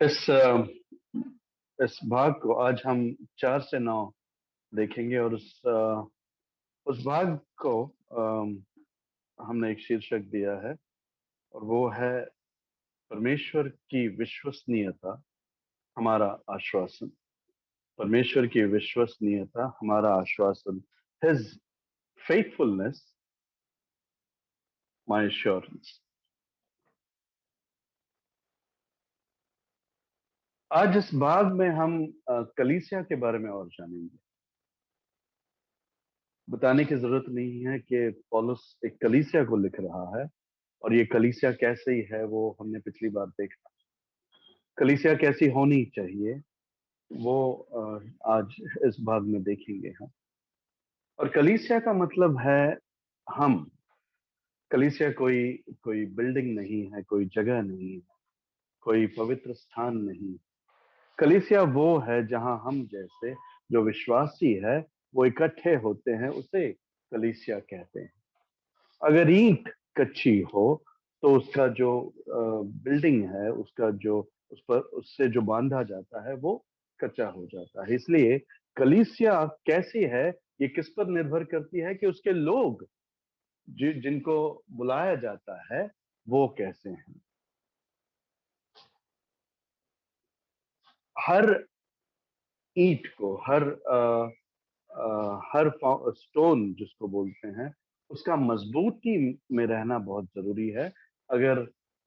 इस भाग को आज हम 4 से 9 देखेंगे और उस भाग को हमने एक शीर्षक दिया है और वो है परमेश्वर की विश्वसनीयता हमारा आश्वासन। परमेश्वर की विश्वसनीयता हमारा आश्वासन। His faithfulness my assurance. आज इस भाग में हम कलीसिया के बारे में और जानेंगे। बताने की जरूरत नहीं है कि पौलुस एक कलीसिया को लिख रहा है और ये कलीसिया कैसी है वो हमने पिछली बार देखा। कलीसिया कैसी होनी चाहिए वो आज इस भाग में देखेंगे हम। और कलीसिया का मतलब है हम। कलीसिया कोई कोई बिल्डिंग नहीं है, कोई जगह नहीं है, कोई पवित्र स्थान नहीं। कलीसिया वो है जहां हम जैसे जो विश्वासी है वो इकट्ठे होते हैं, उसे कलीसिया कहते हैं। अगर ईंट कच्ची हो तो उसका जो बिल्डिंग है, उसका जो उस पर उससे जो बांधा जाता है वो कच्चा हो जाता है। इसलिए कलीसिया कैसी है ये किस पर निर्भर करती है कि उसके लोग जिनको बुलाया जाता है वो कैसे हैं। हर ईंट को, हर स्टोन जिसको बोलते हैं, उसका मजबूती में रहना बहुत जरूरी है अगर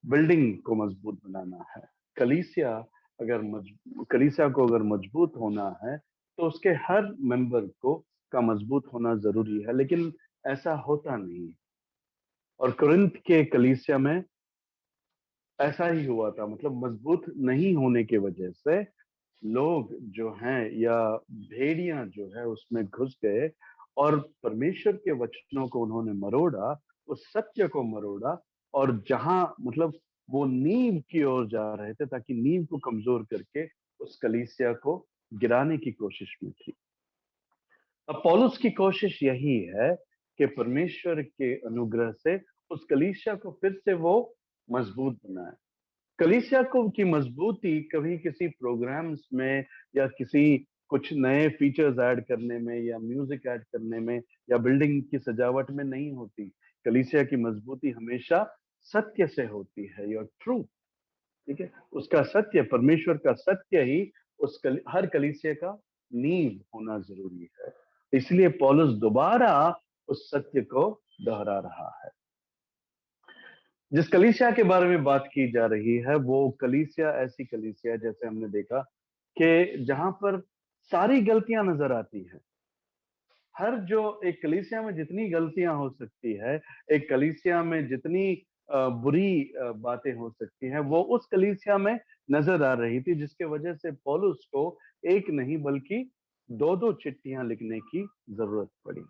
बिल्डिंग को मजबूत बनाना है। कलीसिया कलीसिया को अगर मजबूत होना है तो उसके हर मेंबर को का मजबूत होना जरूरी है, लेकिन ऐसा होता नहीं। और कुरिन्थ के कलीसिया में ऐसा ही हुआ था। मतलब मजबूत नहीं होने की वजह से लोग जो हैं या भेड़ियां जो है उसमें घुस गए और परमेश्वर के वचनों को उन्होंने मरोड़ा, उस सत्य को मरोड़ा। और जहां मतलब वो नींव की ओर जा रहे थे ताकि नींव को कमजोर करके उस कलीसिया को गिराने की कोशिश में थी। अब पौलुस की कोशिश यही है कि परमेश्वर के अनुग्रह से उस कलीसिया को फिर से वो मजबूत बनाए। कलीसिया को की मजबूती कभी किसी प्रोग्राम्स में या किसी कुछ नए फीचर्स ऐड करने में या म्यूजिक ऐड करने में या बिल्डिंग की सजावट में नहीं होती। कलीसिया की मजबूती हमेशा सत्य से होती है, योर ट्रूथ। ठीक है, उसका सत्य, परमेश्वर का सत्य ही हर कलीसिया का नींव होना जरूरी है। इसलिए पौलुस दोबारा उस सत्य को दोहरा रहा है। जिस कलीसिया के बारे में बात की जा रही है वो कलीसिया ऐसी कलीसिया, जैसे हमने देखा कि जहां पर सारी गलतियां नजर आती है। हर जो एक कलीसिया में जितनी गलतियां हो सकती है, एक कलीसिया में जितनी बुरी बातें हो सकती हैं, वो उस कलीसिया में नजर आ रही थी, जिसके वजह से पौलुस को एक नहीं बल्कि दो दो चिट्ठियां लिखने की जरूरत पड़ी।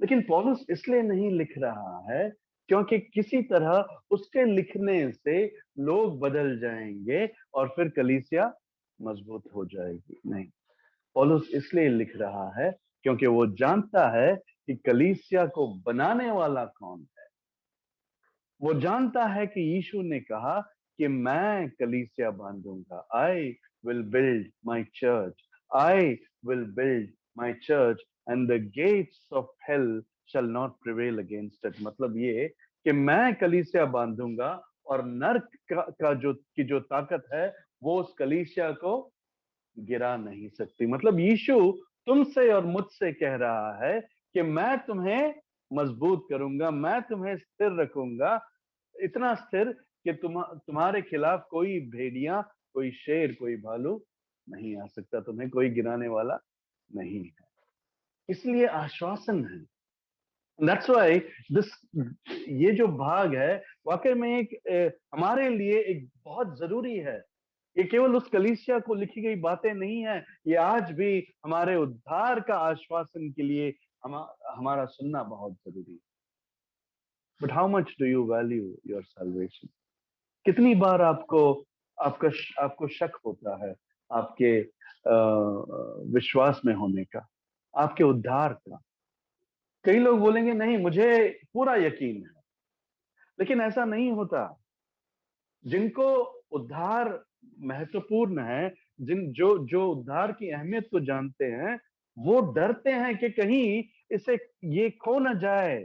लेकिन पौलुस इसलिए नहीं लिख रहा है क्योंकि किसी तरह उसके लिखने से लोग बदल जाएंगे और फिर कलीसिया मजबूत हो जाएगी। नहीं, पौलुस इसलिए लिख रहा है क्योंकि वो जानता है कि कलीसिया को बनाने वाला कौन है। वो जानता है कि यीशु ने कहा कि मैं कलीसिया बांधूंगा, I will build my church, I will build my church and the gates of hell shall not prevail against it. मतलब ये कि मैं कलीसिया बांधूंगा और नर्क का जो ताकत है वो उस कलीसिया को गिरा नहीं सकती। मतलब यीशु तुमसे और मुझसे कह रहा है कि मैं तुम्हें मजबूत करूंगा, मैं तुम्हें स्थिर रखूंगा, इतना स्थिर कि तुम्हारे खिलाफ कोई भेड़िया, कोई शेर, कोई भालू नहीं आ सकता, तुम्हें कोई गिराने वाला नहीं है। इसलिए आश्वासन है। दैट्स व्हाई दिस ये जो भाग है वाकई में एक हमारे लिए एक बहुत जरूरी है। ये केवल उस कलीसिया को लिखी गई बातें नहीं है, ये आज भी हमारे उद्धार का आश्वासन के लिए हमारा सुनना बहुत जरूरी है। But how much do you value your salvation? कितनी बार आपको शक होता है आपके विश्वास में होने का, आपके उद्धार का? कई लोग बोलेंगे नहीं, मुझे पूरा यकीन है। लेकिन ऐसा नहीं होता। जिनको उद्धार महत्वपूर्ण है, जिन जो जो उद्धार की अहमियत को जानते हैं, वो डरते हैं कि कहीं इसे ये खो ना जाए।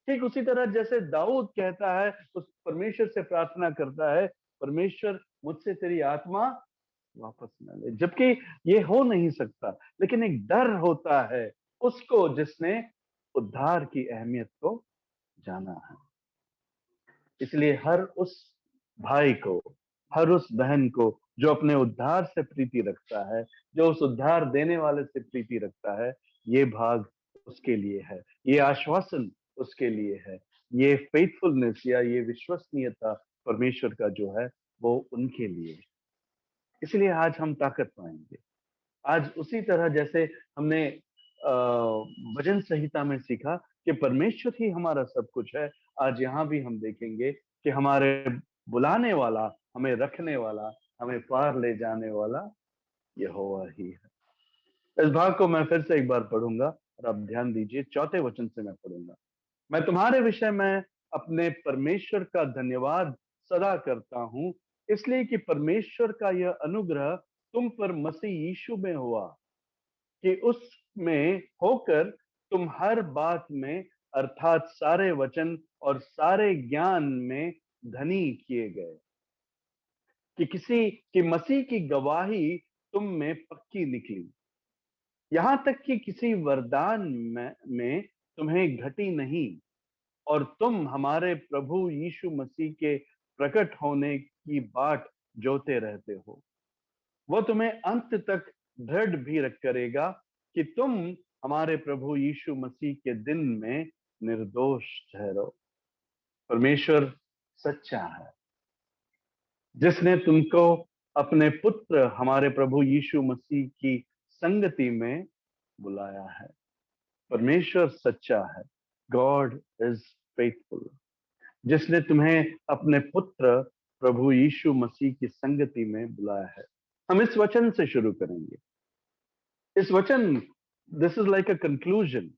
ठीक उसी तरह जैसे दाऊद कहता है, उस परमेश्वर से प्रार्थना करता है, परमेश्वर मुझसे तेरी आत्मा वापस न ले, जबकि ये हो नहीं सकता, लेकिन एक डर होता है उसको जिसने उद्धार की अहमियत को जाना है। इसलिए हर उस भाई को, हर उस बहन को जो अपने उद्धार से प्रीति रखता है, जो उस उद्धार देने वाले से प्रीति रखता है, ये भाग उसके लिए है, ये आश्वासन उसके लिए है, ये फेथफुलनेस या ये विश्वसनीयता परमेश्वर का जो है वो उनके लिए है। इसलिए आज हम ताकत पाएंगे। आज उसी तरह जैसे हमने भजन संहिता में सीखा कि परमेश्वर ही हमारा सब कुछ है, आज यहाँ भी हम देखेंगे कि हमारे बुलाने वाला, हमें रखने वाला, हमें पार ले जाने वाला यहोवा ही है। इस भाग को मैं फिर से एक बार पढ़ूंगा और आप ध्यान दीजिए, चौथे वचन से मैं पढ़ूंगा। मैं तुम्हारे विषय में अपने परमेश्वर का धन्यवाद सदा करता हूं, इसलिए कि परमेश्वर का यह अनुग्रह तुम पर मसीह यीशु में हुआ कि उसमें होकर तुम हर बात में अर्थात सारे वचन और सारे ज्ञान में धनी किए गए, कि किसी कि मसीह की गवाही तुम में पक्की निकली, यहां तक कि किसी वरदान में तुम्हें घटी नहीं, और तुम हमारे प्रभु यीशु मसीह के प्रकट होने की बाट जोते रहते हो। वो तुम्हें अंत तक दृढ़ भी रख करेगा कि तुम हमारे प्रभु यीशु मसीह के दिन में निर्दोष ठहरो। परमेश्वर सच्चा है, जिसने तुमको अपने पुत्र हमारे प्रभु यीशु मसीह की संगति में बुलाया है। परमेश्वर सच्चा है। गॉड इज फेथफुल, जिसने तुम्हें अपने पुत्र प्रभु यीशु मसीह की संगति में बुलाया है। हम इस वचन से शुरू करेंगे। इस वचन, this is like a conclusion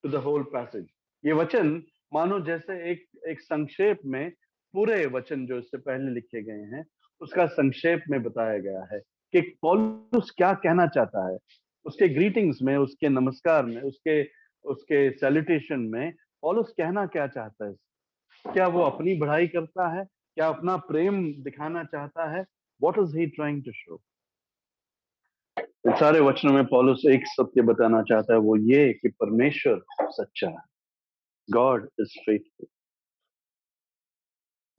to the whole passage. ये वचन मानो जैसे एक एक संक्षेप में पूरे वचन जो इससे पहले लिखे गए हैं उसका संक्षेप में बताया गया है कि पौलुस क्या कहना चाहता है। उसके ग्रीटिंग्स में, उसके नमस्कार में, उसके उसके सैल्यूटेशन में पौलुस कहना क्या चाहता है। क्या वो अपनी बढ़ाई करता है? क्या अपना प्रेम दिखाना चाहता है? What is he trying to show? इन सारे वचनों में पौलुस एक सत्य बताना चाहता है, वो ये कि परमेश्वर सच्चा है। God is faithful.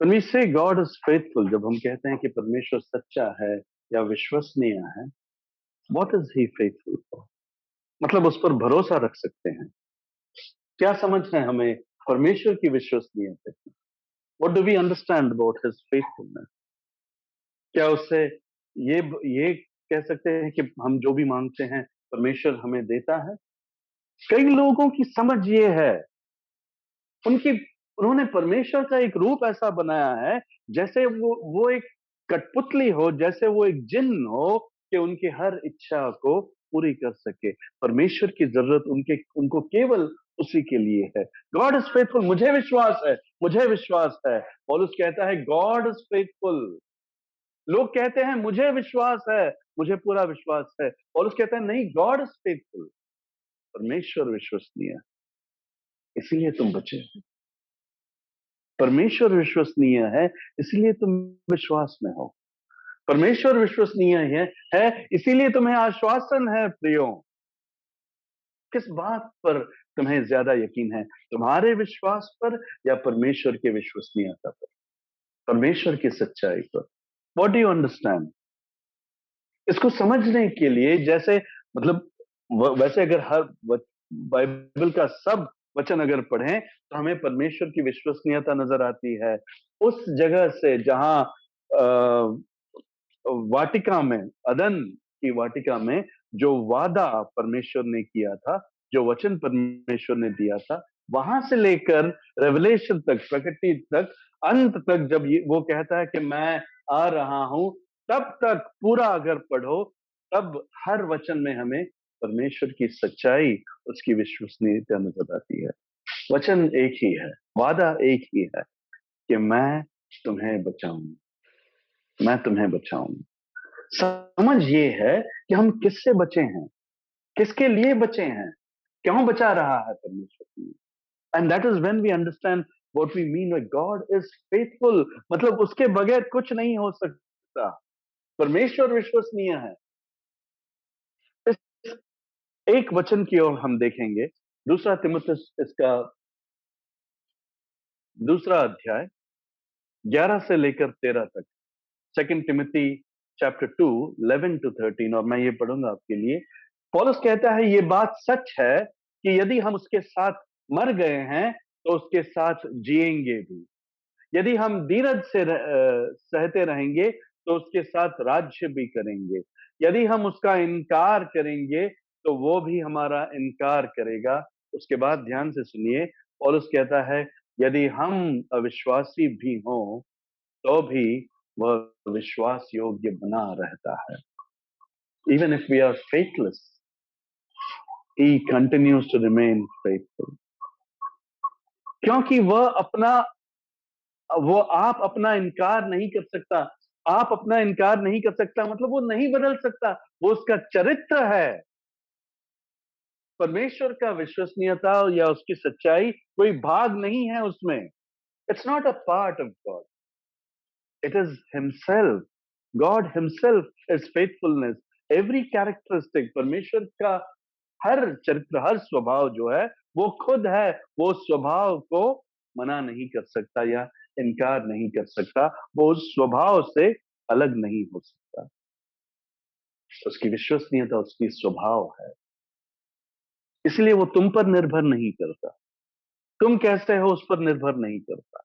When we say God is faithful, जब हम कहते हैं कि परमेश्वर सच्चा है या विश्वसनीय है, what is he faithful for? मतलब उस पर भरोसा रख सकते हैं। क्या समझ है हमें परमेश्वर की विश्वसनीयता की? What do we understand about his faithfulness? क्या उससे ये कह सकते हैं कि हम जो भी मांगते हैं परमेश्वर हमें देता है? कई लोगों की समझ ये है, उनकी उन्होंने परमेश्वर का एक रूप ऐसा बनाया है जैसे वो एक कठपुतली हो, जैसे वो एक जिन्न हो कि उनकी हर इच्छा को पूरी कर सके। परमेश्वर की जरूरत उनको केवल उसी के लिए है। गॉड इज फेथफुल, मुझे विश्वास है, मुझे विश्वास है। पौलुस कहता है गॉड इज फेथफुल। लोग कहते हैं मुझे विश्वास है, मुझे पूरा विश्वास है। पौलुस कहता है नहीं, गॉड इज फेथफुल। परमेश्वर विश्वसनीय है, इसीलिए तुम बचे। परमेश्वर विश्वसनीय है, इसलिए तुम विश्वास में हो। परमेश्वर विश्वसनीय है इसीलिए तुम्हें आश्वासन है प्रियो। किस बात पर तुम्हें ज्यादा यकीन है, तुम्हारे विश्वास पर या परमेश्वर की विश्वसनीयता पर, परमेश्वर की सच्चाई पर? What do you understand? इसको समझने के लिए जैसे मतलब वैसे अगर हर बाइबल का सब वचन अगर पढ़ें तो हमें परमेश्वर की विश्वसनीयता नजर आती है। उस जगह से जहां वाटिका में, अदन की वाटिका में जो वादा परमेश्वर ने किया था, जो वचन परमेश्वर ने दिया था, वहां से लेकर रेवलेशन तक, प्रकृति तक, अंत तक, जब वो कहता है कि मैं आ रहा हूं, तब तक पूरा अगर पढ़ो, तब हर वचन में हमें परमेश्वर की सच्चाई, उसकी विश्वसनीयता नजर आती है। वचन एक ही है, वादा एक ही है कि मैं तुम्हें बचाऊंगा, मैं तुम्हें बचाऊंगा। समझ ये है कि हम किससे बचे हैं, किसके लिए बचे हैं, क्यों बचा रहा है परमेश्वर। And that is when we understand what we mean by God is faithful. मतलब उसके बगैर कुछ नहीं हो सकता। परमेश्वर विश्वसनीय है। इस एक वचन की ओर हम देखेंगे, दूसरा तिमुथियुस इसका दूसरा अध्याय 11 से लेकर 13 तक। सेकंड टिमोथी चैप्टर 2 11 टू 13, और मैं ये पढ़ूंगा आपके लिए। पौलुस कहता है, ये बात सच है कि यदि हम उसके साथ मर गए हैं तो उसके साथ जिएंगे भी। यदि हम धीरज से सहते रहेंगे तो उसके साथ राज्य भी करेंगे। यदि हम उसका इनकार करेंगे तो वो भी हमारा इनकार करेगा। उसके बाद ध्यान से सुनिए, पौलुस कहता है, यदि हम अविश्वासी भी हों तो भी वह विश्वास योग्य बना रहता है। Even if we are faithless, he continues to remain faithful। क्योंकि वो आप अपना इनकार नहीं कर सकता। आप अपना इनकार नहीं कर सकता मतलब वो नहीं बदल सकता। वो उसका चरित्र है। परमेश्वर का विश्वसनीयता या उसकी सच्चाई कोई भाग नहीं है उसमें। It's not a part of God, it is himself. God himself is faithfulness. Every characteristic, परमेश्वर का हर चरित्र, हर स्वभाव जो है वो खुद है। वो स्वभाव को मना नहीं कर सकता या इनकार नहीं कर सकता। वो उस स्वभाव से अलग नहीं हो सकता। उसकी विश्वसनीयता उसकी स्वभाव है। इसलिए वो तुम पर निर्भर नहीं करता। तुम कैसे हो उस पर निर्भर नहीं करता।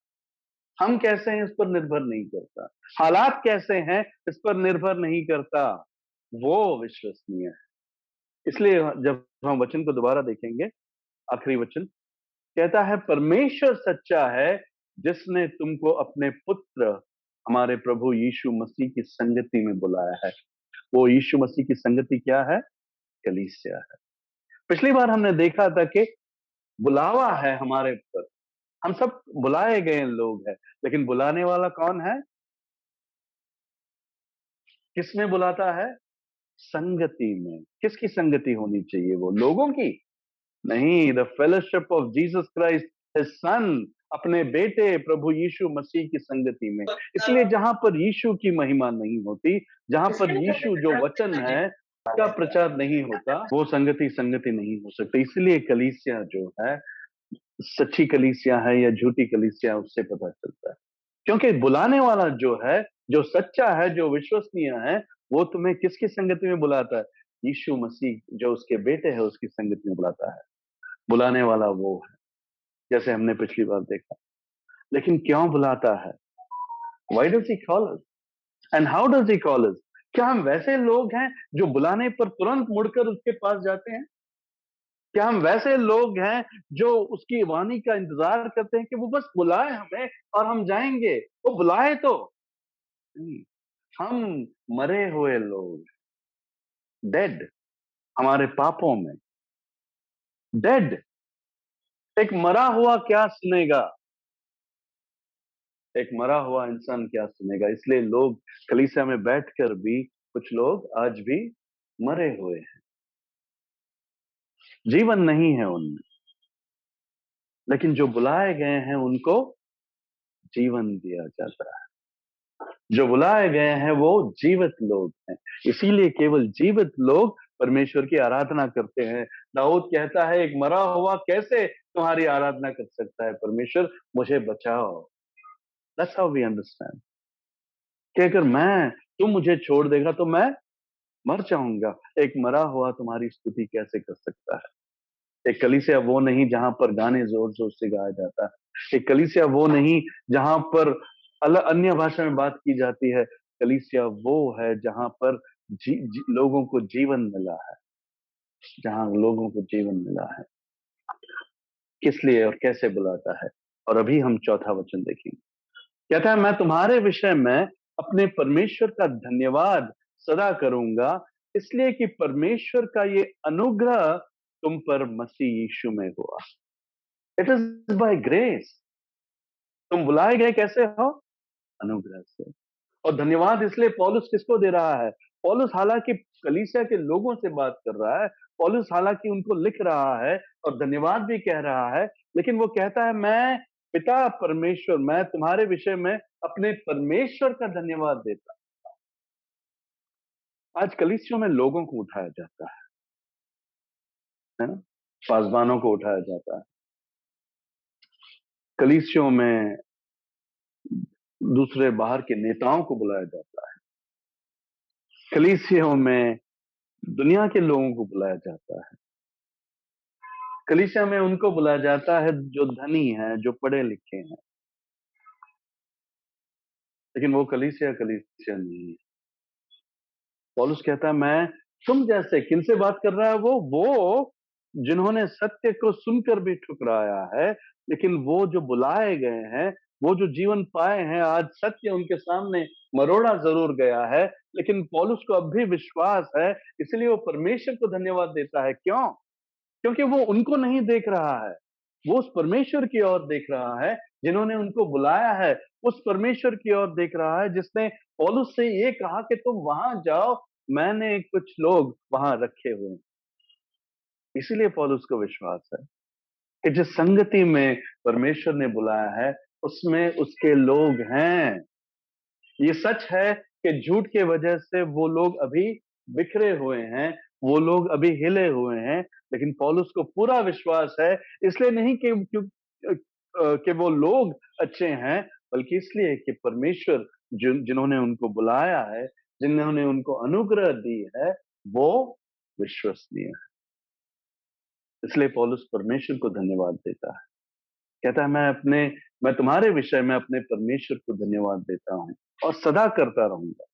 हम कैसे हैं इस पर निर्भर नहीं करता। हालात कैसे हैं इस पर निर्भर नहीं करता। वो विश्वसनीय है। इसलिए जब हम वचन को दोबारा देखेंगे, आखिरी वचन कहता है, परमेश्वर सच्चा है जिसने तुमको अपने पुत्र हमारे प्रभु यीशु मसीह की संगति में बुलाया है। वो यीशु मसीह की संगति क्या है? कलीसिया है। पिछली बार हमने देखा था कि बुलावा है हमारे ऊपर। हम सब बुलाए गए लोग हैं, लेकिन बुलाने वाला कौन है? किसमें बुलाता है? संगति में। किसकी संगति होनी चाहिए? वो लोगों की नहीं। The fellowship of Jesus Christ his son, अपने बेटे प्रभु यीशु मसीह की संगति में। इसलिए जहां पर यीशु की महिमा नहीं होती, जहां पर यीशु जो वचन है उसका प्रचार नहीं होता, वो संगति संगति नहीं हो सकती। इसलिए कलीसिया जो है, सच्ची कलीसिया है या झूठी कलीसिया, उससे पता चलता है। क्योंकि बुलाने वाला जो है, जो सच्चा है, जो विश्वसनीय है, वो तुम्हें किसकी संगति में बुलाता है? यीशु मसीह जो उसके बेटे है उसकी संगति में बुलाता है। बुलाने वाला वो है, जैसे हमने पिछली बार देखा। लेकिन क्यों बुलाता है? Why does he call us and how does he call अस? क्या हम वैसे लोग हैं जो बुलाने पर तुरंत मुड़कर उसके पास जाते हैं? क्या हम वैसे लोग हैं जो उसकी वाणी का इंतजार करते हैं कि वो बस बुलाए हमें और हम जाएंगे? वो बुलाए तो नहीं। हम मरे हुए लोग, डेड, हमारे पापों में, डेड। एक मरा हुआ क्या सुनेगा? एक मरा हुआ इंसान क्या सुनेगा? इसलिए लोग कलीसिया में बैठकर भी, कुछ लोग आज भी मरे हुए हैं। जीवन नहीं है उनमें। लेकिन जो बुलाए गए हैं उनको जीवन दिया जाता है। जो बुलाए गए हैं वो जीवित लोग हैं। इसीलिए केवल जीवित लोग परमेश्वर की आराधना करते हैं। दाऊद कहता है, एक मरा हुआ कैसे तुम्हारी आराधना कर सकता है? परमेश्वर मुझे बचाओ। दैट्स हाउ वी अंडरस्टैंड कि अगर तुम मुझे छोड़ देगा तो मैं मर जाऊंगा। एक मरा हुआ तुम्हारी स्तुति कैसे कर सकता है? एक कलीसिया वो नहीं जहां पर गाने जोर जोर से गाया जाता है। एक कलीसिया वो नहीं जहां पर अन्य भाषा में बात की जाती है। कलीसिया वो है जहां पर लोगों को जीवन मिला है। जहां लोगों को जीवन मिला है। किस लिए और कैसे बुलाता है? और अभी हम चौथा वचन देखेंगे। कहता है, मैं तुम्हारे विषय में अपने परमेश्वर का धन्यवाद सदा करूंगा, इसलिए कि परमेश्वर का ये अनुग्रह तुम पर मसीह यीशु में हुआ। It is by grace. तुम बुलाए गए कैसे हो? अनुग्रह से। और धन्यवाद इसलिए पौलुस किसको दे रहा है? पौलुस हालांकि कलीसिया के लोगों से बात कर रहा है, पौलुस हालांकि उनको लिख रहा है और धन्यवाद भी कह रहा है, लेकिन वो कहता है मैं पिता परमेश्वर, मैं तुम्हारे विषय में अपने परमेश्वर का धन्यवाद देता हूं। आज कलीसियों में लोगों को उठाया जाता है ना? पासवानों को उठाया जाता है, कलीसियों में दूसरे बाहर के नेताओं को बुलाया जाता है, कलीसियों में दुनिया के लोगों को बुलाया जाता है, कलीसिया में उनको बुलाया जाता है जो धनी हैं, जो पढ़े लिखे हैं, लेकिन वो कलीसिया कलीसिया नहीं है। पौलुस कहता है मैं तुम जैसे, किनसे बात कर रहा है वो जिन्होंने सत्य को सुनकर भी ठुकराया है, लेकिन वो जो बुलाए गए हैं, वो जो जीवन पाए हैं, आज सत्य उनके सामने मरोड़ा जरूर गया है, लेकिन पौलुस को अब भी विश्वास है, इसलिए वो परमेश्वर को धन्यवाद देता है। क्यों? क्योंकि वो उनको नहीं देख रहा है, वो उस परमेश्वर की ओर देख रहा है जिन्होंने उनको बुलाया है, उस परमेश्वर की ओर देख रहा है जिसने पौलुस से ये कहा कि तुम वहां जाओ, मैंने कुछ लोग वहां रखे हुए हैं। इसीलिए पौलुस को विश्वास है कि जिस संगति में परमेश्वर ने बुलाया है उसमें उसके लोग हैं। ये सच है कि झूठ के वजह से वो लोग अभी बिखरे हुए हैं, वो लोग अभी हिले हुए हैं, लेकिन पौलुस को पूरा विश्वास है, इसलिए नहीं कि वो लोग अच्छे हैं, बल्कि इसलिए कि परमेश्वर जिन्होंने उनको बुलाया है, जिन्होंने उनको अनुग्रह दी है, वो विश्वसनीय है। इसलिए पौलुस परमेश्वर को धन्यवाद देता है, कहता है मैं तुम्हारे विषय में अपने परमेश्वर को धन्यवाद देता हूं और सदा करता रहूंगा।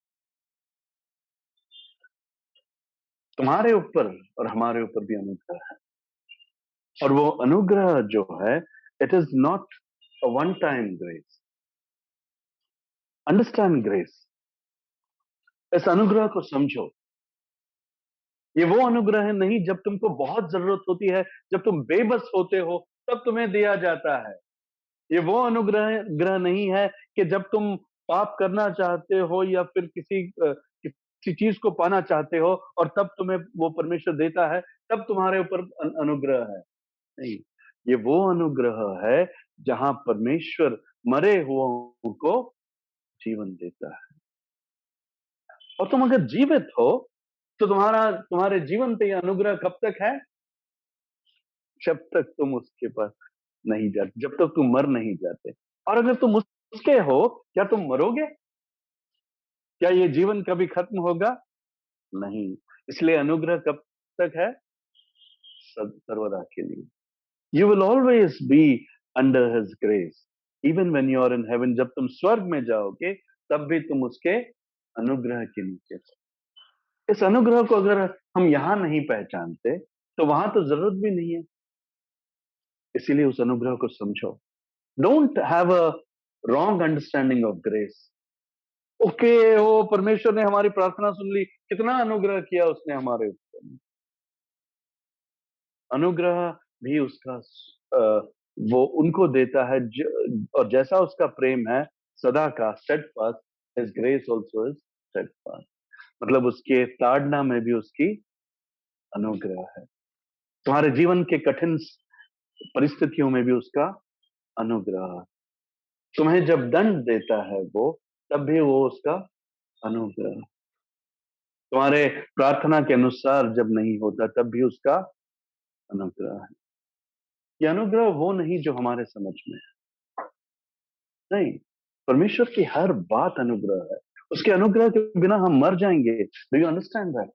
तुम्हारे ऊपर और हमारे ऊपर भी अनुग्रह है, और वो अनुग्रह जो है, it is not a one time grace. Understand grace, इस अनुग्रह को समझो। ये वो अनुग्रह है नहीं जब तुमको बहुत जरूरत होती है, जब तुम बेबस होते हो तब तुम्हें दिया जाता है। ये वो अनुग्रह ग्रह नहीं है कि जब तुम पाप करना चाहते हो या फिर किसी चीज को पाना चाहते हो और तब तुम्हें वो परमेश्वर देता है, तब तुम्हारे ऊपर अनुग्रह है। नहीं, ये वो अनुग्रह है जहां परमेश्वर मरे हुओं को जीवन देता है। और तुम अगर जीवित हो तो तुम्हारे जीवन पे ये अनुग्रह कब तक है? जब तक तुम उसके पास नहीं जाते, जब तक तुम मर नहीं जाते। और अगर तुम उसके हो, क्या तुम मरोगे? क्या ये जीवन कभी खत्म होगा? नहीं। इसलिए अनुग्रह कब तक है? सर्वदा के लिए। You will always be under his grace even when you are in heaven. जब तुम स्वर्ग में जाओगे तब भी तुम उसके अनुग्रह के नीचे हो। इस अनुग्रह को अगर हम यहां नहीं पहचानते तो वहां तो जरूरत भी नहीं है। इसीलिए उस अनुग्रह को समझो। Don't have a wrong understanding of grace. Okay, वो परमेश्वर ने हमारी प्रार्थना सुन ली, कितना अनुग्रह किया उसने हमारे ऊपर। अनुग्रह भी उसका वो उनको देता है और जैसा उसका प्रेम है सदा का, steadfast, his grace also is steadfast. मतलब उसके ताड़ना में भी उसकी अनुग्रह है। तुम्हारे जीवन के कठिन परिस्थितियों में भी उसका अनुग्रह है। तुम्हें जब दंड देता है वो, तब भी वो उसका अनुग्रह। तुम्हारे प्रार्थना के अनुसार जब नहीं होता तब भी उसका अनुग्रह है। ये अनुग्रह वो नहीं जो हमारे समझ में है। नहीं, परमेश्वर की हर बात अनुग्रह है। उसके अनुग्रह के बिना हम मर जाएंगे। Do you understand that?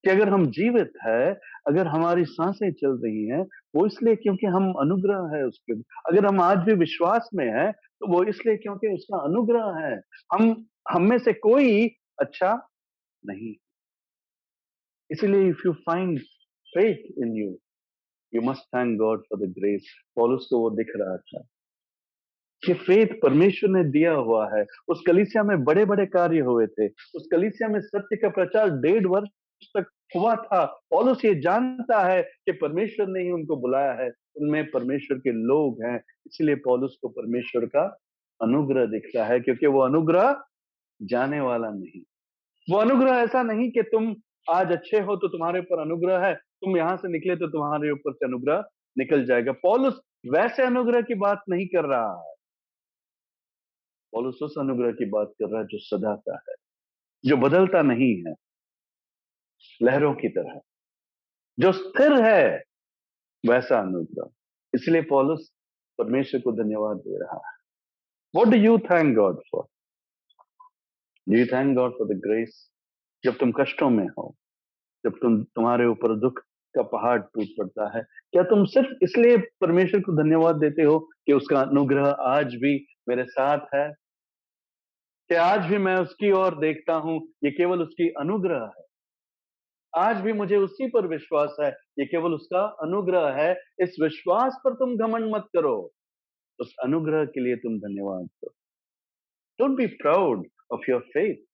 कि अगर हम जीवित है, अगर हमारी सांसें चल रही हैं, वो इसलिए क्योंकि हम अनुग्रह है उसके। अगर हम आज भी विश्वास में है तो वो इसलिए क्योंकि उसका अनुग्रह है। हम में से कोई अच्छा नहीं। इसलिए if you find faith in you, you must thank God for the grace. पौलुस को वो दिख रहा था कि फेथ परमेश्वर ने दिया हुआ है। उस कलीसिया में बड़े बड़े कार्य हुए थे, उस कलीसिया में सत्य का प्रचार 1.5 वर्ष तक हुआ था। पौलुस ये जानता है कि परमेश्वर ने ही उनको बुलाया है, उनमें परमेश्वर के लोग हैं। इसलिए पौलुस को परमेश्वर का अनुग्रह दिखता है, क्योंकि वो अनुग्रह जाने वाला नहीं। वो अनुग्रह ऐसा नहीं कि तुम आज अच्छे हो तो तुम्हारे ऊपर अनुग्रह है, तुम यहां से निकले तो तुम्हारे ऊपर से अनुग्रह निकल जाएगा। पौलुस वैसे अनुग्रह की बात नहीं कर रहा है। पौलुस उस अनुग्रह की बात कर रहा है जो सदा का है, जो बदलता नहीं है, लहरों की तरह, जो स्थिर है, वैसा अनुग्रह। इसलिए पौलुस परमेश्वर को धन्यवाद दे रहा है। What do you thank God for? Do you thank God for the grace? जब तुम कष्टों में हो, जब तुम्हारे ऊपर दुख का पहाड़ टूट पड़ता है, क्या तुम सिर्फ इसलिए परमेश्वर को धन्यवाद देते हो कि उसका अनुग्रह आज भी मेरे साथ है, कि आज भी मैं उसकी ओर देखता हूं, ये केवल उसकी अनुग्रह है, आज भी मुझे उसी पर विश्वास है, ये केवल उसका अनुग्रह है। इस विश्वास पर तुम घमंड मत करो, उस अनुग्रह के लिए तुम धन्यवाद दो। Don't be proud of your faith.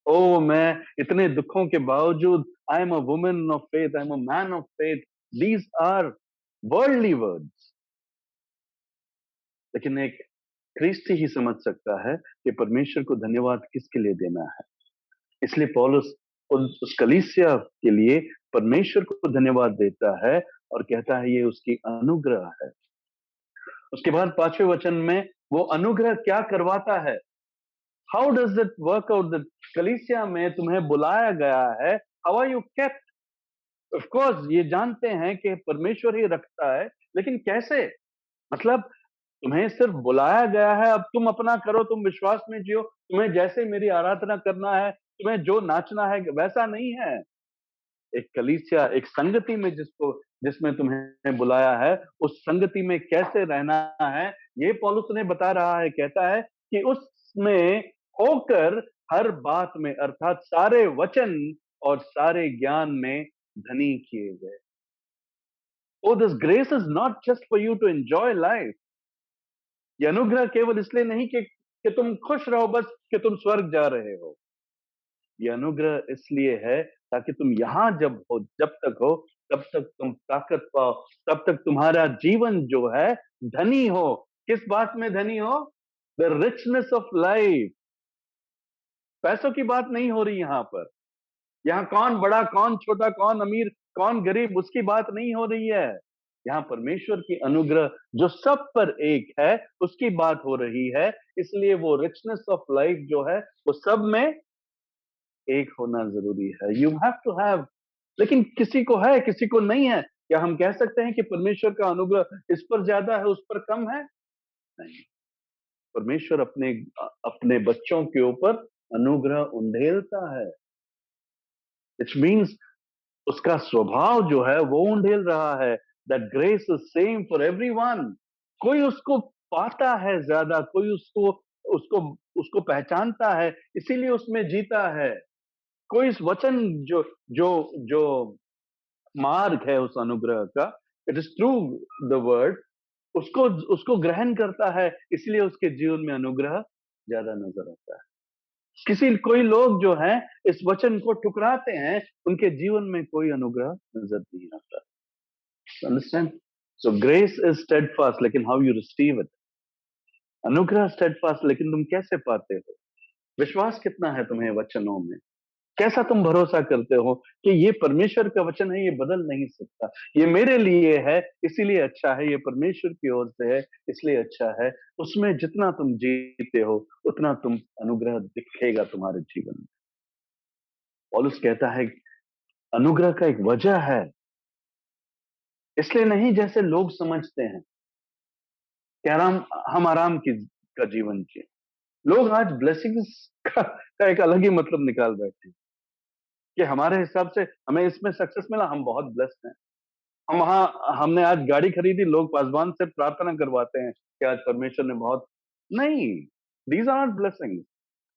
ओ, मैं इतने दुखों के बावजूद, I am a woman of faith, I am a man of faith, these are worldly words. लेकिन एक ख्रिस्ती ही समझ सकता है कि परमेश्वर को धन्यवाद किसके लिए देना है। इसलिए पौलुस उस कलीसिया के लिए परमेश्वर को धन्यवाद देता है और कहता है ये उसकी अनुग्रह है। उसके बाद 5वें वचन में वो अनुग्रह क्या करवाता है? How does it work out that कलीसिया में तुम्हें बुलाया गया है, how are you kept? Of course ये जानते हैं कि परमेश्वर ही रखता है, लेकिन कैसे? मतलब तुम्हें सिर्फ बुलाया गया है, अब तुम अपना करो, तुम विश्वास में जियो, तुम्हें जैसे मेरी आराधना करना है, तुम्हें जो नाचना है, वैसा नहीं है। एक कलीसिया, एक संगति में जिसमें तुम्हें बुलाया है, उस संगति में कैसे रहना है, ये पौलुस ने बता रहा है। कहता है कि उसमें होकर हर बात में, अर्थात सारे वचन और सारे ज्ञान में धनी किए गए। Oh, this grace is not just for you to enjoy life. ये अनुग्रह केवल इसलिए नहीं कि तुम खुश रहो बस, कि तुम स्वर्ग जा रहे हो। ये अनुग्रह इसलिए है ताकि तुम यहां जब तक हो, तब तक तुम ताकत पाओ, तब तक तुम्हारा जीवन जो है धनी हो। किस बात में धनी हो? The richness of life. पैसों की बात नहीं हो रही यहां पर। यहां कौन बड़ा, कौन छोटा, कौन अमीर, कौन गरीब, उसकी बात नहीं हो रही है। यहाँ परमेश्वर की अनुग्रह जो सब पर एक है, उसकी बात हो रही है। इसलिए वो रिचनेस ऑफ लाइफ जो है, वो सब में एक होना जरूरी है। You have to have. लेकिन किसी को है, किसी को नहीं है। क्या हम कह सकते हैं कि परमेश्वर का अनुग्रह इस पर ज्यादा है, उस पर कम है? नहीं। परमेश्वर अपने अपने बच्चों के ऊपर अनुग्रह उंडेलता है। इट मीन्स उसका स्वभाव जो है वो उंडेल रहा है। That grace is same for everyone. कोई उसको पाता है ज्यादा, कोई उसको उसको उसको पहचानता है, इसीलिए उसमें जीता है। कोई इस वचन जो जो जो मार्ग है उस अनुग्रह का, it is through the word, उसको उसको ग्रहण करता है, इसलिए उसके जीवन में अनुग्रह ज्यादा नजर आता है। कोई लोग जो हैं इस वचन को ठुकराते हैं, उनके जीवन में कोई अनुग्रह नजर नहीं आता। Understand? So grace is steadfast, लेकिन हाउ यू रिसीव इट। अनुग्रह स्टेडफास्ट, लेकिन तुम कैसे पाते हो? विश्वास कितना है तुम्हें वचनों में? कैसा तुम भरोसा करते हो कि ये परमेश्वर का वचन है, ये बदल नहीं सकता, ये मेरे लिए है इसीलिए अच्छा है, ये परमेश्वर की ओर से है इसलिए अच्छा है। उसमें जितना तुम जीते हो, उतना तुम अनुग्रह दिखेगा तुम्हारे जीवन में। पौलुस कहता है अनुग्रह का एक वजह है, इसलिए नहीं जैसे लोग समझते हैं कि हम आराम की का जीवन जिए। लोग आज ब्लेसिंग्स का एक अलग ही मतलब निकाल बैठे हैं कि हमारे हिसाब से हमें इसमें सक्सेस मिला, हम बहुत ब्लेस्ड हैं। हम वहां हमने आज गाड़ी खरीदी, लोग पासवान से प्रार्थना करवाते हैं कि आज परमेश्वर ने बहुत। नहीं, दीज आर नॉट ब्लेसिंग्स।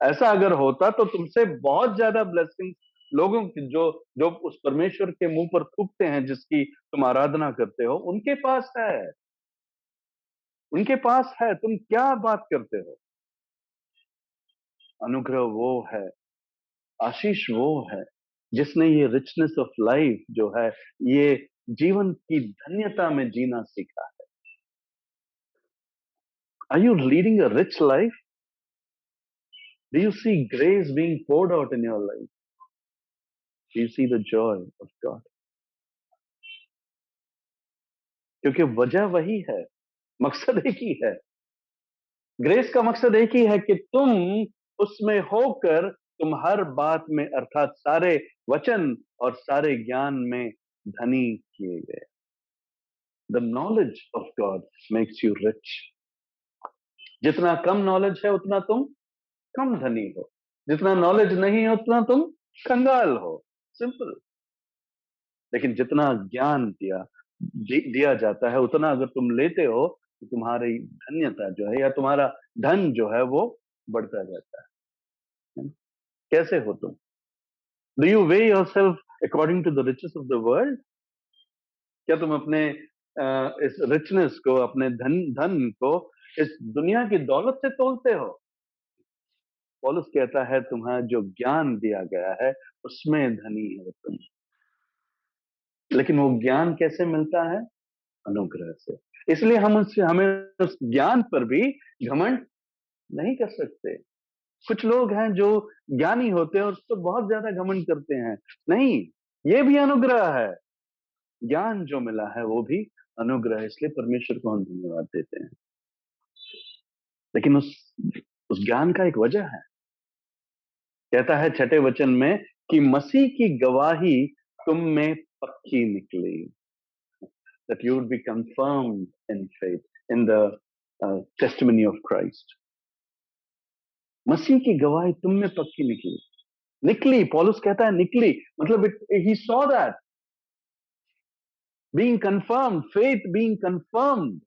ऐसा अगर होता तो तुमसे बहुत ज्यादा ब्लेसिंग लोगों की जो जो उस परमेश्वर के मुंह पर थूकते हैं, जिसकी तुम आराधना करते हो, उनके पास है। उनके पास है, तुम क्या बात करते हो? अनुग्रह वो है, आशीष वो है जिसने ये रिचनेस ऑफ लाइफ जो है, ये जीवन की धन्यता में जीना सीखा है। Are you leading a rich life? Do you see grace being poured out in your life? Do you see the joy of God? क्योंकि वजह वही है, मकसद एक ही है। ग्रेस का मकसद एक ही है कि तुम उसमें होकर तुम हर बात में अर्थात सारे वचन और सारे ज्ञान में धनी किए गए। The knowledge of God makes you rich. जितना कम नॉलेज है उतना तुम कम धनी हो, जितना नॉलेज नहीं है उतना तुम कंगाल हो, सिंपल। लेकिन जितना ज्ञान दिया जाता है उतना अगर तुम लेते हो तो तुम्हारी धन्यता जो है या तुम्हारा धन जो है वो बढ़ता जाता है। कैसे हो तुम? Do you weigh yourself according to the riches of the world? क्या तुम अपने इस रिचनेस को, अपने धन धन को इस दुनिया की दौलत से तोलते हो? पौलुस कहता है तुम्हारा जो ज्ञान दिया गया है उसमें धनी हो तुम। लेकिन वो ज्ञान कैसे मिलता है? अनुग्रह से। इसलिए हमें उस ज्ञान पर भी घमंड नहीं कर सकते। कुछ लोग हैं जो ज्ञानी होते हैं और उस पर बहुत ज्यादा घमंड करते हैं। नहीं, ये भी अनुग्रह है। ज्ञान जो मिला है वो भी अनुग्रह है, इसलिए परमेश्वर को हम धन्यवाद देते हैं। लेकिन उस ज्ञान का एक वजह है। कहता है छठे वचन में कि मसीह की गवाही तुम में पक्की निकली, that you would be confirmed in faith, in the testimony of Christ. मसीह की गवाही तुम में पक्की निकली। निकली, पौलुस कहता है निकली, मतलब he saw that being confirmed, faith being confirmed,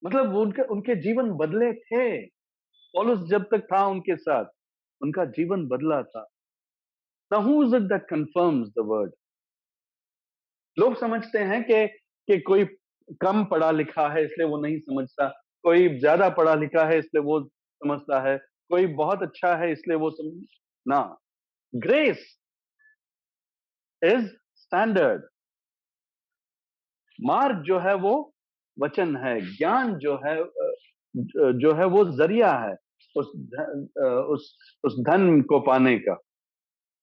मतलब उनके जीवन बदले थे। पौलुस जब तक था उनके साथ उनका जीवन बदला था। Now who is it that confirms the word? लोग समझते हैं कि कोई कम पढ़ा लिखा है इसलिए वो नहीं समझता, कोई ज्यादा पढ़ा लिखा है इसलिए वो समझता है, कोई बहुत अच्छा है इसलिए वो ना। Grace is standard. मार्ग जो है वो वचन है, ज्ञान जो है वो जरिया है उस धन को पाने का।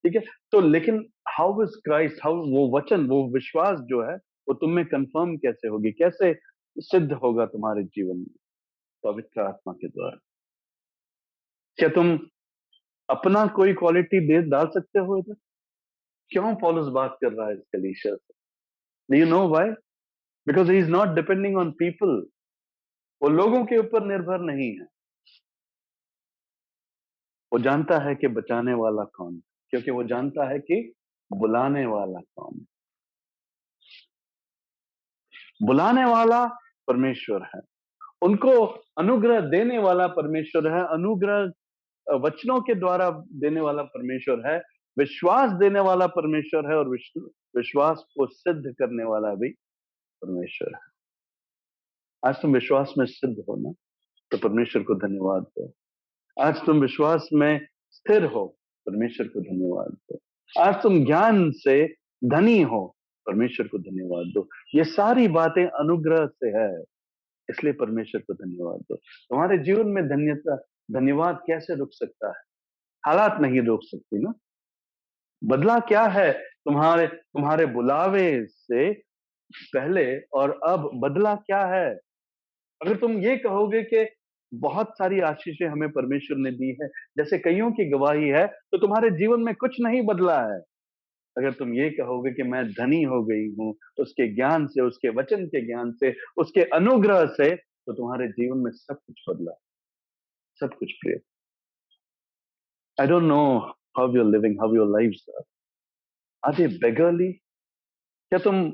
ठीक है, तो लेकिन हाउ इज क्राइस्ट, हाउ वो वचन, वो विश्वास जो है वो तुम में कंफर्म कैसे होगी, कैसे सिद्ध होगा तुम्हारे जीवन में? पवित्र आत्मा के द्वारा। क्या तुम अपना कोई क्वालिटी डाल सकते हो इधर? क्यों पौलुस बात कर रहा है इस कलीसिया से? Do you know why? Because he is not depending on people. वो लोगों के ऊपर निर्भर नहीं है। वो जानता है कि बचाने वाला कौन है, क्योंकि वो जानता है कि बुलाने वाला कौन है। बुलाने वाला परमेश्वर है, उनको अनुग्रह देने वाला परमेश्वर है, अनुग्रह वचनों के द्वारा देने वाला परमेश्वर है, विश्वास देने वाला परमेश्वर है और विश्वास को सिद्ध करने वाला भी परमेश्वर है। आज तुम विश्वास में सिद्ध हो ना, तो परमेश्वर को धन्यवाद दो। आज तुम विश्वास में स्थिर हो, परमेश्वर को धन्यवाद दो। आज तुम ज्ञान से धनी हो, परमेश्वर को धन्यवाद दो। ये सारी बातें अनुग्रह से है, इसलिए परमेश्वर को धन्यवाद दो। तुम्हारे जीवन में धन्यवाद कैसे रुक सकता है? हालात नहीं रोक सकती ना। बदला क्या है तुम्हारे बुलावे से पहले और अब बदला क्या है? अगर तुम ये कहोगे कि बहुत सारी आशीषें हमें परमेश्वर ने दी है, जैसे कईयों की गवाही है, तो तुम्हारे जीवन में कुछ नहीं बदला है। अगर तुम ये कहोगे कि मैं धनी हो गई हूं उसके ज्ञान से, उसके वचन के ज्ञान से, उसके अनुग्रह से, तो तुम्हारे जीवन में सब कुछ बदला, सब कुछ प्रिय। I don't know how you are living, how your lives are they beggarly? क्या तुम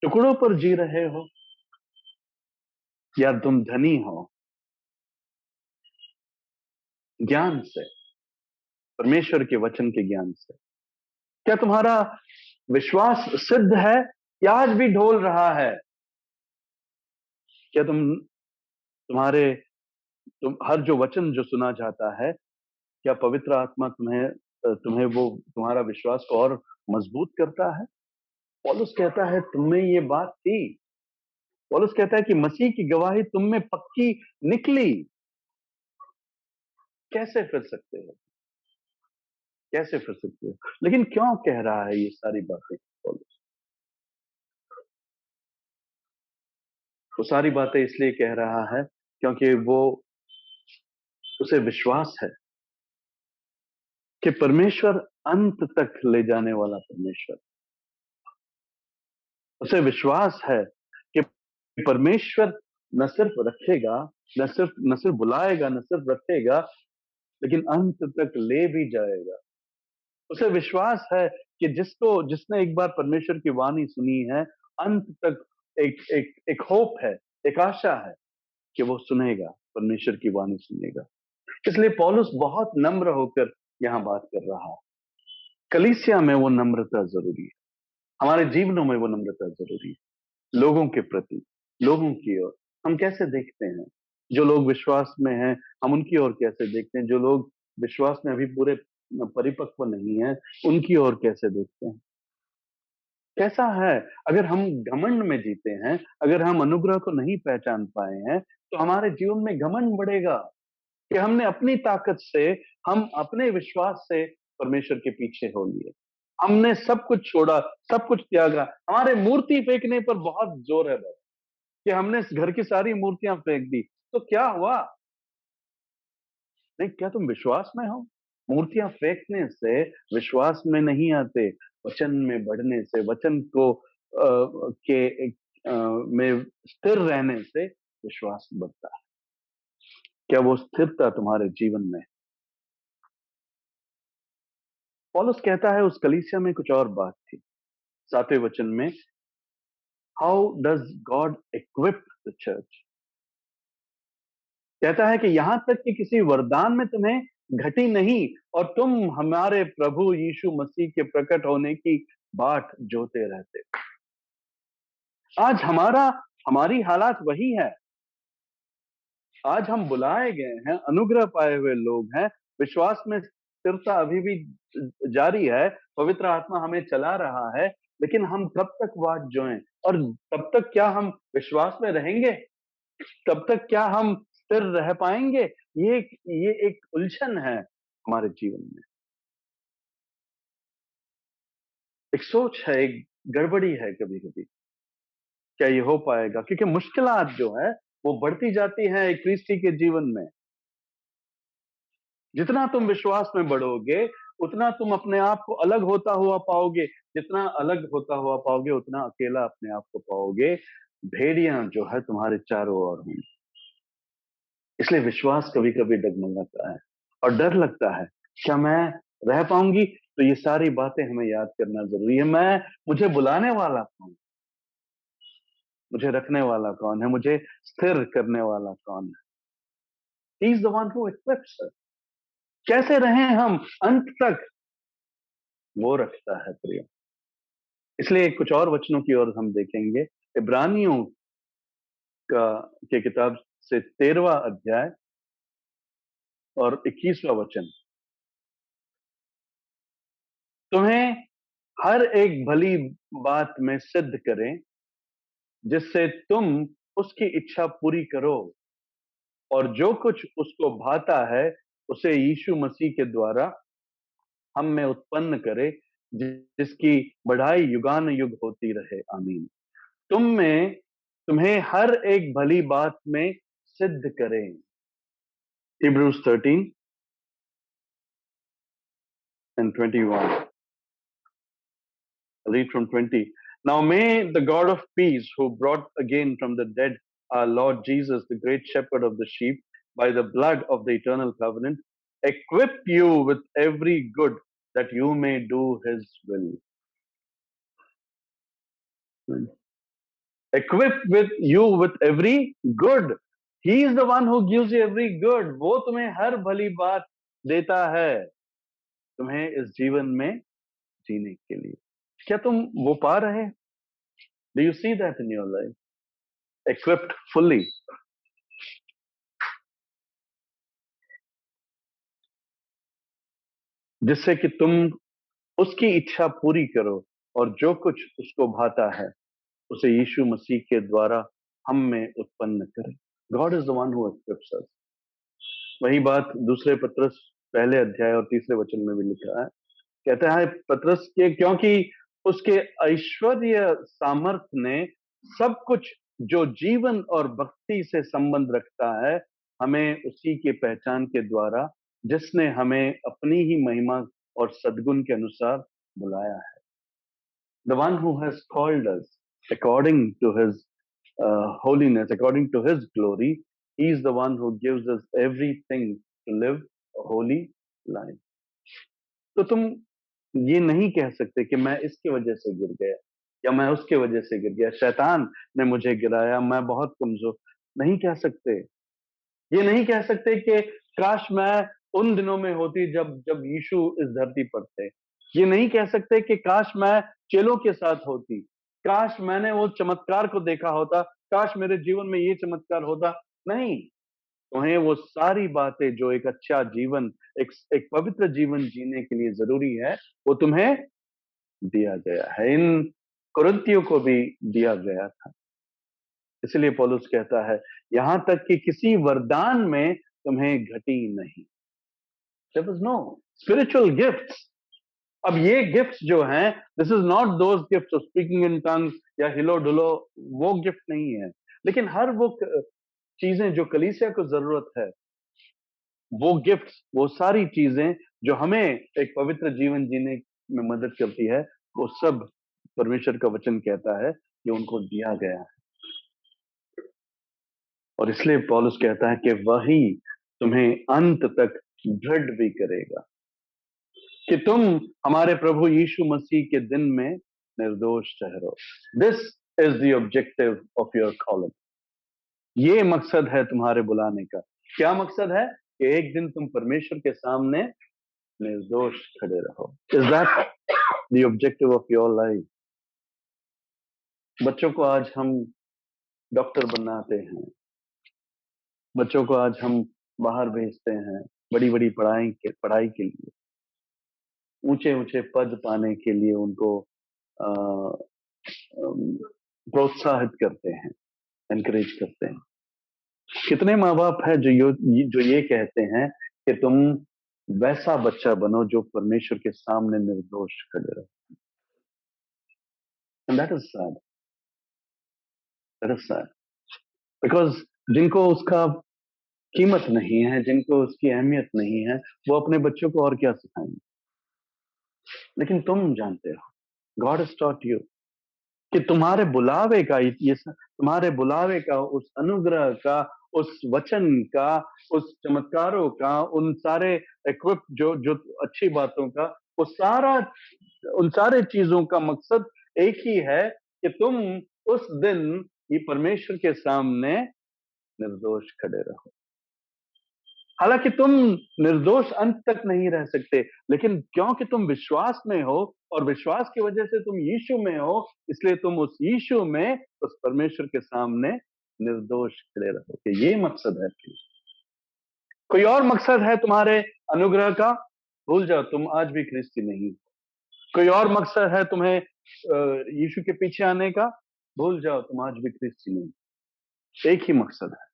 टुकड़ों पर जी रहे हो या तुम धनी हो ज्ञान से, परमेश्वर के वचन के ज्ञान से? क्या तुम्हारा विश्वास सिद्ध है या आज भी ढोल रहा है? क्या तुम हर जो वचन जो सुना जाता है, क्या पवित्र आत्मा तुम्हें वो तुम्हारा विश्वास को और मजबूत करता है? पौलुस कहता है तुम में ये बात थी। पौलुस कहता है कि मसीह की गवाही तुम में पक्की निकली। कैसे फिर सकते हो? कैसे फिर सकते हो? लेकिन क्यों कह रहा है ये सारी बातें पौलुस? वो सारी बातें इसलिए कह रहा है क्योंकि वो उसे विश्वास है कि परमेश्वर अंत तक ले जाने वाला परमेश्वर। उसे विश्वास है कि परमेश्वर न सिर्फ रखेगा, न सिर्फ बुलाएगा, न सिर्फ रखेगा, लेकिन अंत तक ले भी जाएगा। उसे विश्वास है कि जिसने एक बार परमेश्वर की वाणी सुनी है, अंत तक एक एक एक होप है, एक आशा है कि वो सुनेगा, परमेश्वर की वाणी सुनेगा। इसलिए पौलुस बहुत नम्र होकर यहां बात कर रहा है। कलीसिया में वो नम्रता जरूरी है, हमारे जीवनों में वो नम्रता जरूरी है। लोगों के प्रति, लोगों की ओर हम कैसे देखते हैं? जो लोग विश्वास में हैं, हम उनकी ओर कैसे देखते हैं? जो लोग विश्वास में अभी पूरे परिपक्व नहीं है, उनकी ओर कैसे देखते हैं? कैसा है? अगर हम घमंड में जीते हैं, अगर हम अनुग्रह को नहीं पहचान पाए हैं, तो हमारे जीवन में घमंड बढ़ेगा कि हमने अपनी ताकत से, हम अपने विश्वास से परमेश्वर के पीछे हो लिए। हमने सब कुछ छोड़ा, सब कुछ त्यागा। हमारे मूर्ति फेंकने पर बहुत जोर है बस, कि हमने इस घर की सारी मूर्तियां फेंक दी। तो क्या हुआ? नहीं, क्या तुम विश्वास में हो? मूर्तियां फेंकने से विश्वास में नहीं आते, वचन में बढ़ने से, वचन को में स्थिर रहने से विश्वास बढ़ता है। क्या वो स्थिरता तुम्हारे जीवन में? पौलुस कहता है उस कलीसिया में कुछ और बात थी। 7वें वचन में, how does God equip the church? कहता है कि यहां तक कि किसी वरदान में तुम्हें घटी नहीं, और तुम हमारे प्रभु यीशु मसीह के प्रकट होने की बाट जोते रहते। आज हमारी हालात वही है। आज हम बुलाए गए हैं, अनुग्रह पाए हुए लोग हैं, विश्वास में स्थिरता अभी भी जारी है, पवित्र आत्मा हमें चला रहा है, लेकिन हम कब तक वाट जोएं? और तब तक क्या हम विश्वास में रहेंगे? तब तक क्या हम स्थिर रह पाएंगे? ये एक उलझन है हमारे जीवन में, एक सोच है, एक गड़बड़ी है कभी कभी। क्या ये हो पाएगा? क्योंकि मुश्किलात जो है वो बढ़ती जाती है एक क्रिस्टी के जीवन में। जितना तुम विश्वास में बढ़ोगे, उतना तुम अपने आप को अलग होता हुआ पाओगे। जितना अलग होता हुआ पाओगे, उतना अकेला अपने आप को पाओगे। भेड़ियां जो है तुम्हारे चारों ओर होंगी। इसलिए विश्वास कभी कभी डगमगाता है और डर लगता है, क्या मैं रह पाऊंगी? तो ये सारी बातें हमें याद करना जरूरी है। मुझे बुलाने वाला कौन? मुझे रखने वाला कौन है? मुझे स्थिर करने वाला कौन है? He is the one who equips us. कैसे रहें हम अंत तक? वो रखता है प्रिय। इसलिए कुछ और वचनों की ओर हम देखेंगे। इब्रानियों का के किताब से 13वां अध्याय और 21वां वचन, तुम्हें हर एक भली बात में सिद्ध करें, जिससे तुम उसकी इच्छा पूरी करो, और जो कुछ उसको भाता है उसे यीशु मसीह के द्वारा हम में उत्पन्न करे, जिसकी बढ़ाई युगान युग होती रहे। आमीन। तुम्हें हर एक भली बात में सिद्ध करें। Hebrews 13 and 21. I'll read from 20. Now may the God of peace, who brought again from the dead our Lord Jesus, the great shepherd of the sheep, by the blood of the eternal covenant, equip you with every good that you may do his will. Equip with you with every good. He is the one who gives you every good. वो तुम्हें हर भली बात देता है, तुम्हें इस जीवन में जीने के लिए। क्या तुम वो पा रहे? Do you see that in your life? Equipped fully. जिससे कि तुम उसकी इच्छा पूरी करो, और जो कुछ उसको भाता है उसे यीशु मसीह के द्वारा हम में उत्पन्न करे। God is the one who equips us. वही बात दूसरे पत्रस पहले अध्याय और तीसरे वचन में भी लिखा है। कहता है पतरस के, क्योंकि उसके ऐश्वर्य सामर्थ्य ने सब कुछ जो जीवन और भक्ति से संबंध रखता है हमें उसी के पहचान के द्वारा, जिसने हमें अपनी ही महिमा और सद्गुण के अनुसार बुलाया है। The one who has called us according to his holiness, according to his glory, he is the one who gives us everything to live a holy life. तो तुम ये नहीं कह सकते कि मैं इसकी वजह से गिर गया या मैं उसके वजह से गिर गया, शैतान ने मुझे गिराया, मैं बहुत कमजोर। नहीं कह सकते। ये नहीं कह सकते कि काश मैं उन दिनों में होती जब जब यीशु इस धरती पर थे। ये नहीं कह सकते कि काश मैं चेलों के साथ होती, काश मैंने वो चमत्कार को देखा होता, काश मेरे जीवन में ये चमत्कार होता। नहीं, तुम्हें वो सारी बातें जो एक अच्छा जीवन, एक पवित्र जीवन जीने के लिए जरूरी है, वो तुम्हें दिया गया है। इन कुरिन्थियों को भी दिया गया था। इसलिए पौलुस कहता है यहां तक कि किसी वरदान में तुम्हें घटी नहीं। There was no spiritual gifts. अब ये गिफ्ट्स जो हैं, this is not those gifts of speaking in tongues या हिलो ढुलो, वो गिफ्ट नहीं है। लेकिन हर वो चीजें जो कलीसिया को जरूरत है, वो गिफ्ट्स, वो सारी चीजें जो हमें एक पवित्र जीवन जीने में मदद करती है, वो सब परमेश्वर का वचन कहता है कि उनको दिया गया है। और इसलिए पौलुस कहता है कि वही तुम्हें अंत तक दृढ़ भी करेगा, कि तुम हमारे प्रभु यीशु मसीह के दिन में निर्दोष ठहरो। This is the objective of your calling. ये मकसद है तुम्हारे बुलाने का। क्या मकसद है? कि एक दिन तुम परमेश्वर के सामने निर्दोष खड़े रहो। Is that the objective of your life? बच्चों को आज हम डॉक्टर बनाते हैं, बच्चों को आज हम बाहर भेजते हैं बड़ी बड़ी पढ़ाई के लिए, ऊंचे ऊंचे पद पाने के लिए उनको प्रोत्साहित करते हैं, एनकरेज करते हैं। कितने माँ बाप है जो ये कहते हैं कि तुम वैसा बच्चा बनो जो परमेश्वर के सामने निर्दोष खड़े रहो। And that is sad, that is sad, because जिनको उसका कीमत नहीं है, जिनको उसकी अहमियत नहीं है, वो अपने बच्चों को और क्या सिखाएंगे। लेकिन तुम जानते हो, गॉड हैज टॉट यू कि तुम्हारे बुलावे का तुम्हारे बुलावे का, उस अनुग्रह का, उस वचन का, उस चमत्कारों का, उन सारे इक्विप जो जो अच्छी बातों का, वो सारा, उन सारे चीजों का मकसद एक ही है कि तुम उस दिन ये परमेश्वर के सामने निर्दोष खड़े रहो। हालांकि तुम निर्दोष अंत तक नहीं रह सकते, लेकिन क्योंकि तुम विश्वास में हो और विश्वास की वजह से तुम यीशु में हो, इसलिए तुम उस यीशु में, उस परमेश्वर के सामने निर्दोष खड़े रहोगे। ये मकसद है। कोई और मकसद है तुम्हारे अनुग्रह का, भूल जाओ, तुम आज भी ख्रिस्ती नहीं। कोई और मकसद है तुम्हें यीशु के पीछे आने का, भूल जाओ, तुम आज भी ख्रिस्ती नहीं। एक ही मकसद है,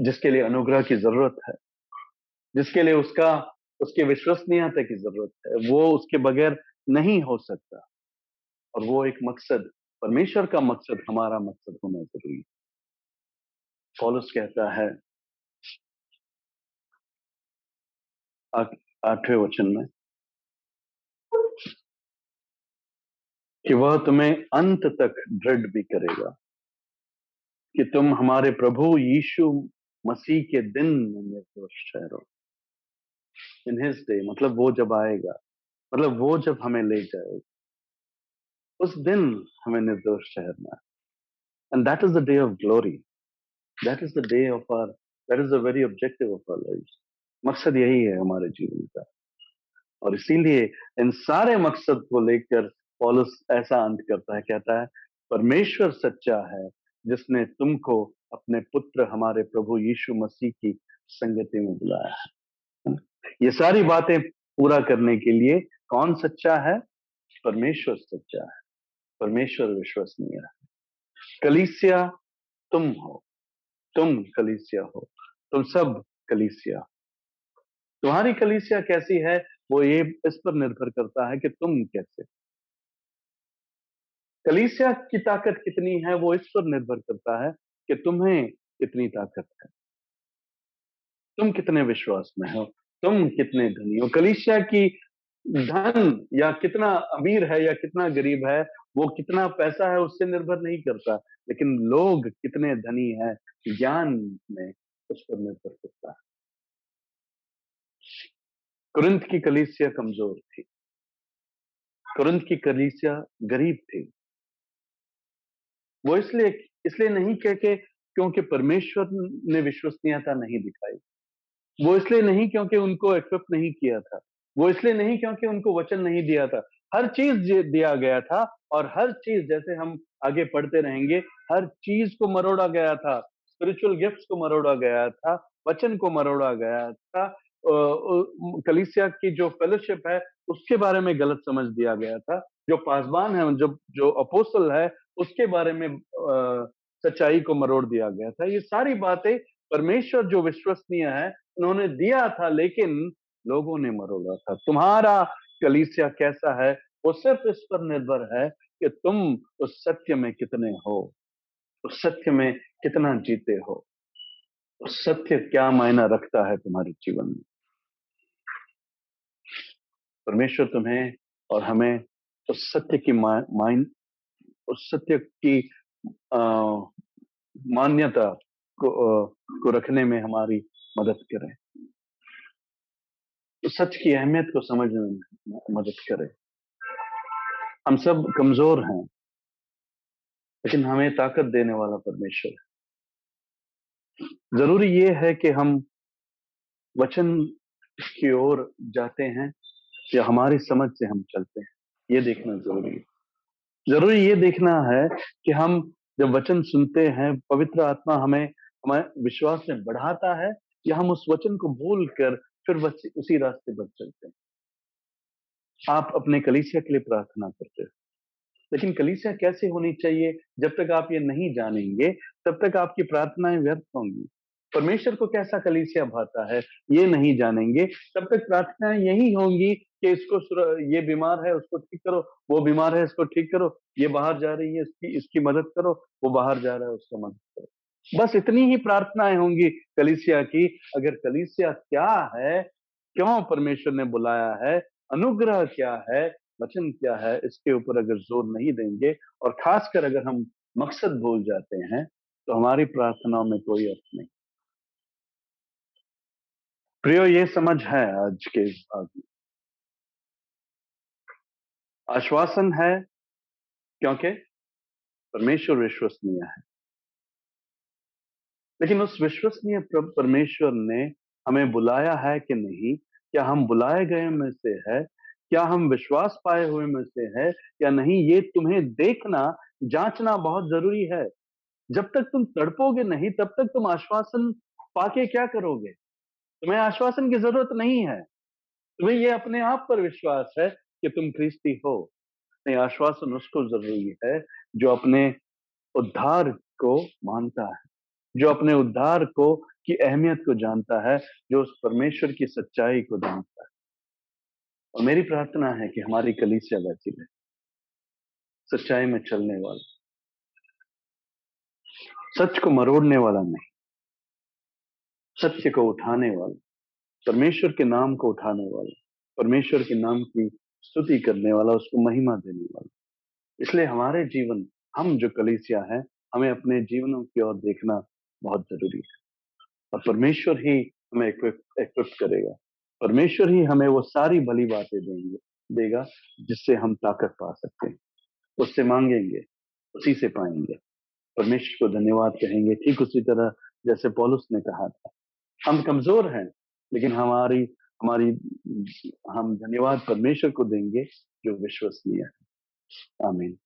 जिसके लिए अनुग्रह की जरूरत है, जिसके लिए उसके विश्वसनीयता की जरूरत है, वो उसके बगैर नहीं हो सकता। और वो एक मकसद, परमेश्वर का मकसद हमारा मकसद होना जरूरी है। पौलुस कहता है 8वें वचन में कि वह तुम्हें अंत तक दृढ़ भी करेगा, कि तुम हमारे प्रभु यीशु मसीह के दिन में निर्दोष ठहरो। इन हिज डे, मतलब वो जब आएगा, मतलब वो जब हमें ले जाएगा, उस दिन हमें निर्दोष ठहरना है। And that is the day of glory, that is the day of our, that is the very objective of our life. मकसद यही है हमारे जीवन का। और इसीलिए इन सारे मकसद को लेकर पौलुस ऐसा अंत करता है, कहता है परमेश्वर सच्चा है जिसने तुमको अपने पुत्र हमारे प्रभु यीशु मसीह की संगति में बुलाया है। ये सारी बातें पूरा करने के लिए कौन सच्चा है? परमेश्वर सच्चा है, परमेश्वर विश्वसनीय है। कलीसिया तुम हो, तुम कलीसिया हो। तुम सब कलीसिया, तुम्हारी कलीसिया कैसी है वो ये इस पर निर्भर करता है कि तुम कैसे। कलीसिया की ताकत कितनी है वो इस पर निर्भर करता है कि तुम्हें कितनी ताकत है, तुम कितने विश्वास में हो, तुम कितने धनी हो। कलीसिया की धन या कितना अमीर है या कितना गरीब है, वो कितना पैसा है उससे निर्भर नहीं करता, लेकिन लोग कितने धनी हैं ज्ञान में, उस पर निर्भर करता है। कुरिन्थ की कलीसिया कमजोर थी, कुरिन्थ की कलीसिया गरीब थी। वो इसलिए इसलिए नहीं कह के क्योंकि परमेश्वर ने विश्वसनीयता नहीं दिखाई, वो इसलिए नहीं क्योंकि उनको इक्विप नहीं किया था, वो इसलिए नहीं क्योंकि उनको वचन नहीं दिया था। हर चीज दिया गया था, और हर चीज जैसे हम आगे पढ़ते रहेंगे, हर चीज को मरोड़ा गया था। स्पिरिचुअल गिफ्ट्स को मरोड़ा गया था, वचन को मरोड़ा गया था। कलीसिया की जो फेलोशिप है उसके बारे में गलत समझ दिया गया था। जो पासबान है, जो जो अपोस्टल है, उसके बारे में सच्चाई को मरोड़ दिया गया था। ये सारी बातें परमेश्वर जो विश्वसनीय है उन्होंने दिया था, लेकिन लोगों ने मरोड़ा था। तुम्हारा कलीसिया कैसा है वो सिर्फ इस पर निर्भर है कि तुम उस सत्य में कितने हो, उस सत्य में कितना जीते हो, उस सत्य क्या मायना रखता है तुम्हारे जीवन में। परमेश्वर तुम्हें और हमें उस सत्य की उस सत्य की आ, मान्यता को रखने में हमारी मदद करे, उस सच की अहमियत को समझने में मदद करे। हम सब कमजोर हैं, लेकिन हमें ताकत देने वाला परमेश्वर है। जरूरी ये है कि हम वचन की ओर जाते हैं या हमारी समझ से हम चलते हैं, ये देखना जरूरी है। जरूरी ये देखना है कि हम जब वचन सुनते हैं, पवित्र आत्मा हमें हमें विश्वास में बढ़ाता है, या हम उस वचन को भूल कर फिर उसी रास्ते पर चलते हैं। आप अपने कलीसिया के लिए प्रार्थना करते हैं, लेकिन कलीसिया कैसे होनी चाहिए जब तक आप ये नहीं जानेंगे तब तक आपकी प्रार्थनाएं व्यर्थ होंगी। परमेश्वर को कैसा कलीसिया भाता है ये नहीं जानेंगे तब तक प्रार्थनाएं यही होंगी कि ये बीमार है उसको ठीक करो, वो बीमार है इसको ठीक करो, ये बाहर जा रही है इसकी इसकी मदद करो, वो बाहर जा रहा है उसका मदद करो। बस इतनी ही प्रार्थनाएं होंगी कलीसिया की। अगर कलीसिया क्या है, क्यों परमेश्वर ने बुलाया है, अनुग्रह क्या है, वचन क्या है, इसके ऊपर अगर जोर नहीं देंगे, और खासकर अगर हम मकसद भूल जाते हैं, तो हमारी प्रार्थनाओं में कोई अर्थ नहीं। प्रियो, ये समझ है आज के भाग में। आश्वासन है क्योंकि परमेश्वर विश्वसनीय है, लेकिन उस विश्वसनीय परमेश्वर ने हमें बुलाया है कि नहीं, क्या हम बुलाए गए में से है, क्या हम विश्वास पाए हुए में से है या नहीं, ये तुम्हें देखना, जांचना बहुत जरूरी है। जब तक तुम तड़पोगे नहीं तब तक तुम आश्वासन पाके क्या करोगे। तुम्हें आश्वासन की जरूरत नहीं है, तुम्हें ये अपने आप पर विश्वास है कि तुम ख्रिस्ती हो। नहीं, आश्वासन उसको जरूरी है जो अपने उद्धार को मानता है, जो अपने उद्धार को की अहमियत को जानता है, जो उस परमेश्वर की सच्चाई को जानता है। और मेरी प्रार्थना है कि हमारी कलीसिया वैसी है, सच्चाई में चलने वाला, सच को मरोड़ने वाला नहीं, सत्य को उठाने वाला, परमेश्वर के नाम को उठाने वाला, परमेश्वर के नाम की स्तुति करने वाला, उसको महिमा देने वाला। इसलिए हमारे जीवन, हम जो कलीसिया है, हमें अपने जीवनों की ओर देखना बहुत जरूरी है। और परमेश्वर ही हमें इक्विप करेगा, परमेश्वर ही हमें वो सारी भली बातें देगा जिससे हम ताकत पा सकते हैं। उससे मांगेंगे, उसी से पाएंगे। परमेश्वर को धन्यवाद कहेंगे, ठीक उसी तरह जैसे पौलुस ने कहा था, हम कमजोर हैं, लेकिन हमारी हमारी हम धन्यवाद परमेश्वर को देंगे जो विश्वसनीय है। आमीन।